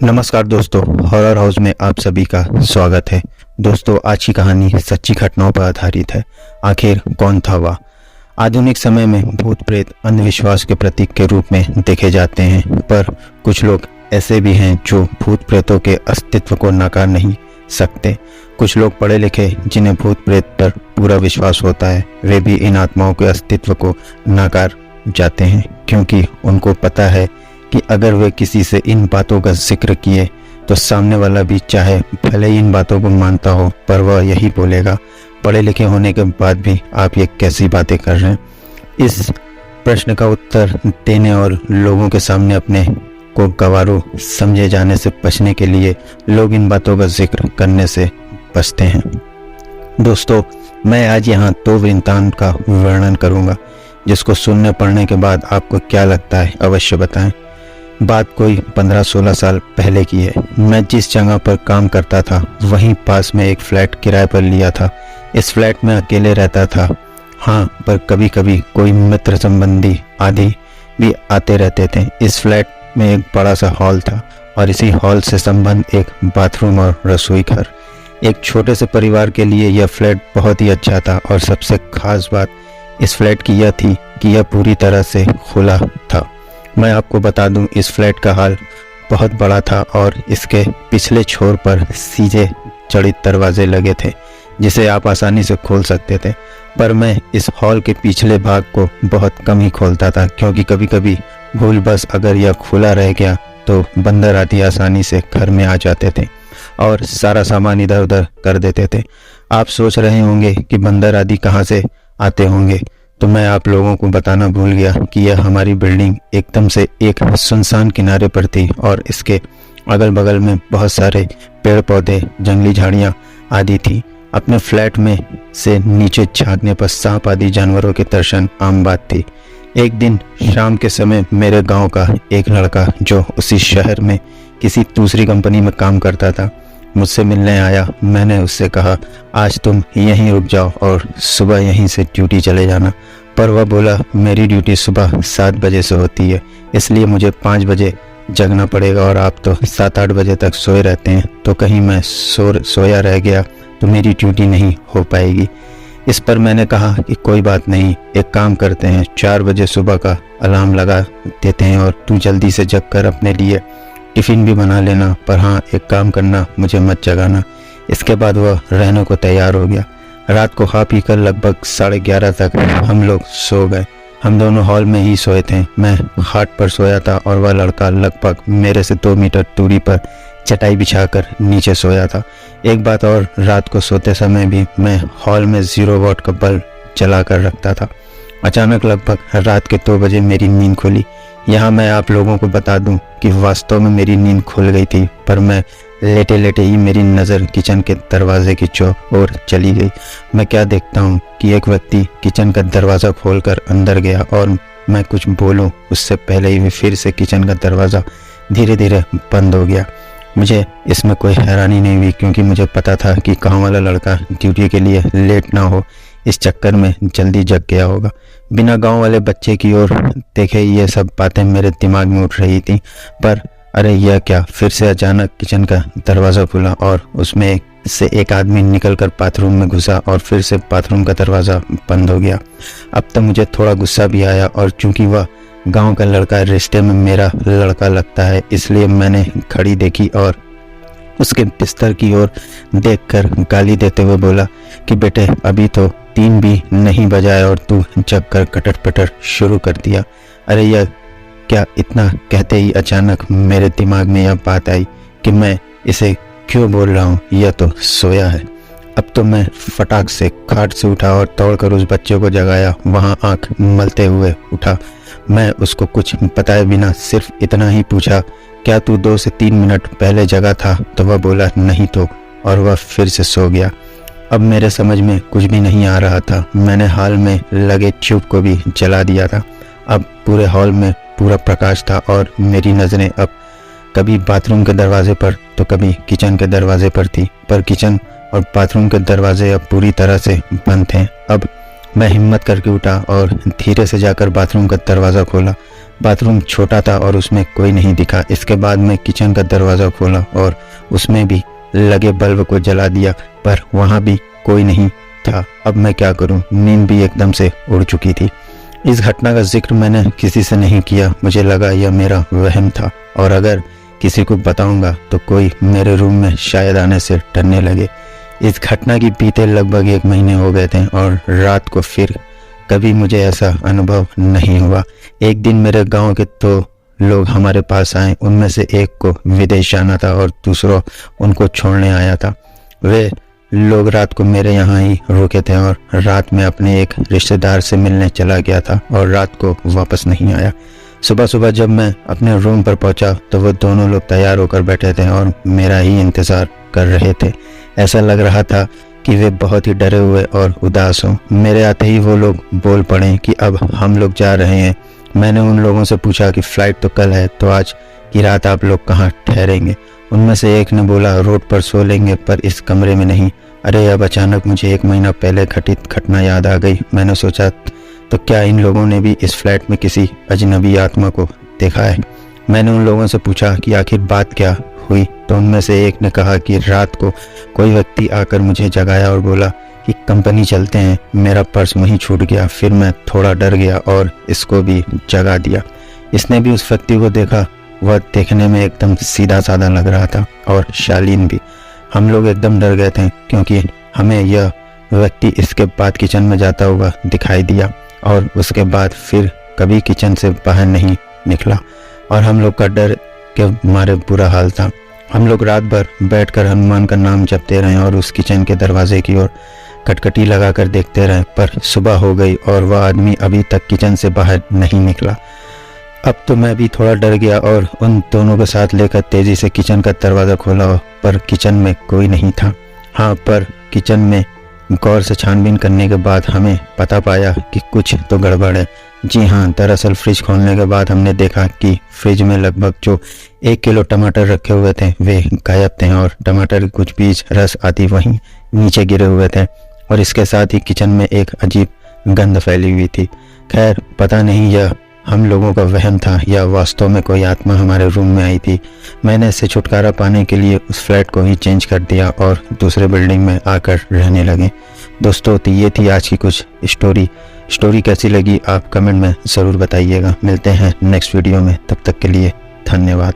नमस्कार दोस्तों, horror house में आप सभी का स्वागत है। दोस्तों, आज की कहानी सच्ची घटनाओं पर आधारित है। आखिर कौन था वह? आधुनिक समय में भूत प्रेत अंधविश्वास के प्रतीक के रूप में देखे जाते हैं, पर कुछ लोग ऐसे भी हैं जो भूत प्रेतों के अस्तित्व को नकार नहीं सकते। कुछ लोग पढ़े लिखे जिन्हें भूत प्रेत पर पूरा विश्वास होता है, वे भी इन आत्माओं के अस्तित्व को नकार जाते हैं, क्योंकि उनको पता है कि अगर वे किसी से इन बातों का जिक्र किए तो सामने वाला भी चाहे भले ही इन बातों को मानता हो, पर वह यही बोलेगा, पढ़े लिखे होने के बाद भी आप ये कैसी बातें कर रहे हैं। इस प्रश्न का उत्तर देने और लोगों के सामने अपने को गंवारू समझे जाने से बचने के लिए लोग इन बातों का जिक्र करने से बचते हैं। दोस्तों, मैं आज यहाँ दो वृत्तांत का वर्णन करूँगा, जिसको सुनने पढ़ने के बाद आपको क्या लगता है अवश्य बताएं। बात कोई 15-16 साल पहले की है। मैं जिस जगह पर काम करता था वहीं पास में एक फ्लैट किराए पर लिया था। इस फ्लैट में अकेले रहता था, हाँ, पर कभी कभी कोई मित्र संबंधी आदि भी आते रहते थे। इस फ्लैट में एक बड़ा सा हॉल था और इसी हॉल से संबंध एक बाथरूम और रसोई घर। एक छोटे से परिवार के लिए यह फ्लैट बहुत ही अच्छा था और सबसे खास बात इस फ्लैट की यह थी कि यह पूरी तरह से खुला था। मैं आपको बता दूं, इस फ्लैट का हॉल बहुत बड़ा था और इसके पिछले छोर पर सीधे जड़ित दरवाजे लगे थे जिसे आप आसानी से खोल सकते थे। पर मैं इस हॉल के पिछले भाग को बहुत कम ही खोलता था, क्योंकि कभी कभी भूलवश अगर यह खुला रह गया तो बंदर आदि आसानी से घर में आ जाते थे और सारा सामान इधर उधर कर देते थे। आप सोच रहे होंगे कि बंदर आदि कहाँ से आते होंगे, तो मैं आप लोगों को बताना भूल गया कि यह हमारी बिल्डिंग एकदम से एक सुनसान किनारे पर थी और इसके अगल बगल में बहुत सारे पेड़ पौधे, जंगली झाड़ियाँ आदि थी। अपने फ्लैट में से नीचे झांकने पर सांप आदि जानवरों के दर्शन आम बात थी। एक दिन शाम के समय मेरे गांव का एक लड़का जो उसी शहर में किसी दूसरी कंपनी में काम करता था मुझसे मिलने आया। मैंने उससे कहा, आज तुम यहीं रुक जाओ और सुबह यहीं से ड्यूटी चले जाना। पर वह बोला, मेरी ड्यूटी सुबह 7 बजे से होती है, इसलिए मुझे 5 बजे जगना पड़ेगा और आप तो 7-8 बजे तक सोए रहते हैं, तो कहीं मैं सोया रह गया तो मेरी ड्यूटी नहीं हो पाएगी। इस पर मैंने कहा कि कोई बात नहीं, एक काम करते हैं, 4 बजे सुबह का अलार्म लगा देते हैं और तू जल्दी से जग कर अपने लिए टिफ़िन भी बना लेना, पर हाँ एक काम करना, मुझे मत जगाना। इसके बाद वह रहने को तैयार हो गया। रात को खा पी कर लगभग 11:30 तक हम लोग सो गए। हम दोनों हॉल में ही सोए थे। मैं खाट पर सोया था और वह लड़का लगभग मेरे से 2 मीटर दूरी पर चटाई बिछाकर नीचे सोया था। एक बात और, रात को सोते समय भी मैं हॉल में 0 वॉट का बल्ब जला कर रखता था। अचानक लगभग रात के 2 बजे मेरी नींद खुली। यहाँ मैं आप लोगों को बता दूं कि वास्तव में मेरी नींद खुल गई थी, पर मैं लेटे लेटे ही मेरी नज़र किचन के दरवाजे की ओर चली गई। मैं क्या देखता हूँ कि एक व्यक्ति किचन का दरवाज़ा खोलकर अंदर गया और मैं कुछ बोलूँ उससे पहले ही फिर से किचन का दरवाज़ा धीरे धीरे बंद हो गया। मुझे इसमें कोई हैरानी नहीं हुई, क्योंकि मुझे पता था कि गाँव वाला लड़का ड्यूटी के लिए लेट ना हो, इस चक्कर में जल्दी जग गया होगा। बिना गांव वाले बच्चे की ओर देखे ये सब बातें मेरे दिमाग में उठ रही थी। पर अरे यह क्या, फिर से अचानक किचन का दरवाज़ा खुला और उसमें से एक आदमी निकलकर बाथरूम में घुसा और फिर से बाथरूम का दरवाज़ा बंद हो गया। अब तो मुझे थोड़ा गुस्सा भी आया, और चूंकि वह गांव का लड़का रिश्ते में मेरा लड़का लगता है, इसलिए मैंने घड़ी देखी और उसके बिस्तर की ओर देखकर गाली देते हुए बोला कि बेटे, अभी तो 3 भी नहीं बजाए और तू जग कर कटर पटर शुरू कर दिया। अरे यह क्या। इतना कहते ही अचानक मेरे दिमाग में यह बात आई कि मैं इसे क्यों बोल रहा हूँ, यह तो सोया है। अब तो मैं फटाक से खाट से उठा और दौड़कर उस बच्चे को जगाया। वहाँ आंख मलते हुए उठा। मैं उसको कुछ बताए बिना सिर्फ इतना ही पूछा, क्या तू 2 से 3 मिनट पहले जगा था? तो वह बोला, नहीं तो, और वह फिर से सो गया। अब मेरे समझ में कुछ भी नहीं आ रहा था। मैंने हॉल में लगे ट्यूब को भी जला दिया था। अब पूरे हॉल में पूरा प्रकाश था और मेरी नज़रें अब कभी बाथरूम के दरवाजे पर तो कभी किचन के दरवाजे पर थी, पर किचन और बाथरूम के दरवाजे अब पूरी तरह से बंद थे। अब मैं हिम्मत करके उठा और धीरे से जाकर बाथरूम का दरवाज़ा खोला। बाथरूम छोटा था और उसमें कोई नहीं दिखा। इसके बाद मैं किचन का दरवाज़ा खोला और उसमें भी लगे बल्ब को जला दिया, पर वहाँ भी कोई नहीं था। अब मैं क्या करूं? नींद भी एकदम से उड़ चुकी थी। इस घटना का जिक्र मैंने किसी से नहीं किया। मुझे लगा यह मेरा वहम था और अगर किसी को बताऊंगा तो कोई मेरे रूम में शायद आने से डरने लगे। इस घटना की बीते लगभग 1 महीने हो गए थे और रात को फिर कभी मुझे ऐसा अनुभव नहीं हुआ। एक दिन मेरे गांव के 2 लोग हमारे पास आए। उनमें से एक को विदेश जाना था और दूसरा उनको छोड़ने आया था। वे लोग रात को मेरे यहाँ ही रुके थे और रात में अपने एक रिश्तेदार से मिलने चला गया था और रात को वापस नहीं आया। सुबह सुबह जब मैं अपने रूम पर पहुंचा तो वो दोनों लोग तैयार होकर बैठे थे और मेरा ही इंतज़ार कर रहे थे। ऐसा लग रहा था कि वे बहुत ही डरे हुए और उदास हों। मेरे आते ही वो लोग बोल पड़े कि अब हम लोग जा रहे हैं। मैंने उन लोगों से पूछा कि फ़्लाइट तो कल है, तो आज की रात आप लोग कहाँ ठहरेंगे? उनमें से एक ने बोला रोड पर सो लेंगे, पर इस कमरे में नहीं। अरे अब अचानक मुझे 1 महीना पहले घटित घटना याद आ गई। मैंने सोचा तो क्या इन लोगों ने भी इस फ्लैट में किसी अजनबी आत्मा को देखा है? मैंने उन लोगों से पूछा कि आखिर बात क्या हुई, तो उनमें से एक ने कहा कि रात को कोई व्यक्ति आकर मुझे जगाया और बोला कि कंपनी चलते हैं। मेरा पर्स वहीं छूट गया। फिर मैं थोड़ा डर गया और इसको भी जगा दिया। इसने भी उस व्यक्ति को देखा। वह देखने में एकदम सीधा साधा लग रहा था और शालीन भी। हम लोग एकदम डर गए थे क्योंकि हमें यह व्यक्ति इसके बाद किचन में जाता हुआ दिखाई दिया और उसके बाद फिर कभी किचन से बाहर नहीं निकला और हम लोग का डर के मारे बुरा हाल था। हम लोग रात भर बैठकर हनुमान का नाम जपते रहे और उस किचन के दरवाजे की ओर खटखटी लगाकर देखते रहे, पर सुबह हो गई और वह आदमी अभी तक किचन से बाहर नहीं निकला। अब तो मैं भी थोड़ा डर गया और उन दोनों को साथ लेकर तेजी से किचन का दरवाज़ा खोला, पर किचन में कोई नहीं था। हाँ, पर किचन में गौर से छानबीन करने के बाद हमें पता पाया कि कुछ तो गड़बड़ है। जी हाँ, दरअसल फ्रिज खोलने के बाद हमने देखा कि फ्रिज में लगभग जो 1 किलो टमाटर रखे हुए थे वे गायब थे और टमाटर के कुछ बीज, रस आदि वहीं नीचे गिरे हुए थे और इसके साथ ही किचन में एक अजीब गंध फैली हुई थी। खैर, पता नहीं यह हम लोगों का वहम था या वास्तव में कोई आत्मा हमारे रूम में आई थी। मैंने इससे छुटकारा पाने के लिए उस फ्लैट को ही चेंज कर दिया और दूसरे बिल्डिंग में आकर रहने लगे। दोस्तों, तो ये थी आज की कुछ स्टोरी कैसी लगी आप कमेंट में ज़रूर बताइएगा। मिलते हैं नेक्स्ट वीडियो में, तब तक के लिए धन्यवाद।